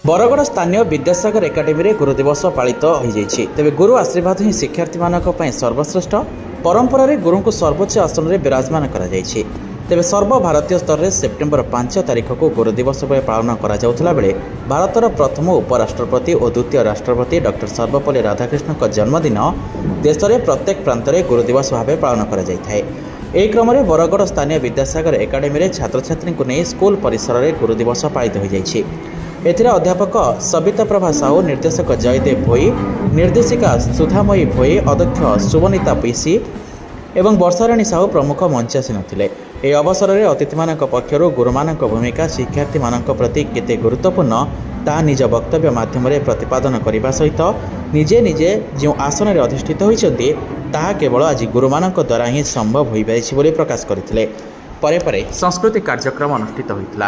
बरगड़ स्थानीय विद्यासागर एकाडेमी रे गुरु दिवस पालित हो जाइछि। तेबे गुरु आशीर्वाद ही शिक्षार्थी मानक पई सर्वश्रेष्ठ परंपरा रे गुरु को सर्वोच्च आसन रे विराजमान करा जाइछि। तेबे सर्वभारतीय स्तर में सेप्टेम्बर 5 तारिख को गुरु दिवस भाव पालन करा जाउथला बेले भारतर प्रथम उपराष्ट्रपति और द्वितीय राष्ट्रपति डॉक्टर सर्वपल्ली राधाकृष्णन जन्मदिन देश में प्रत्येक प्रांत में गुरु दिवस भाव पालन करा जाइथाय। एही क्रम में बरगड़ स्थानीय विद्यासागर एकाडेमी रे छात्र छात्री को नहीं स्कूल परिसर में गुरु दिवस पालित हो जाइछि। एथिरे अध्यापक सविता प्रभा साहू, निर्देशक जयदेव भोई, निर्देशिका सुधामयी भोई, अध्यक्ष शुभनीता पीसी एवं वर्षाराणी साहू प्रमुख मंचासीन थिले। ଏହି ଅବସରରେ ଅତିଥିମାନଙ୍କ ପକ୍ଷରୁ ଗୁରୁମାନଙ୍କ ଭୂମିକା ଶିକ୍ଷାର୍ଥୀମାନଙ୍କ ପ୍ରତି କେତେ ଗୁରୁତ୍ୱପୂର୍ଣ୍ଣ ତାହା ନିଜ ବକ୍ତବ୍ୟ ମାଧ୍ୟମରେ ପ୍ରତିପାଦନ କରିବା ସହିତ ନିଜେ ନିଜେ ଯେଉଁ ଆସନରେ ଅଧିଷ୍ଠିତ ହୋଇଛନ୍ତି ତାହା କେବଳ ଆଜି ଗୁରୁମାନଙ୍କ ଦ୍ୱାରା ହିଁ ସମ୍ଭବ ହୋଇପାରିଛି ବୋଲି ପ୍ରକାଶ କରିଥିଲେ। ପରେ ପରେ ସଂସ୍କୃତି କାର୍ଯ୍ୟକ୍ରମ ଅନୁଷ୍ଠିତ ହୋଇଥିଲା।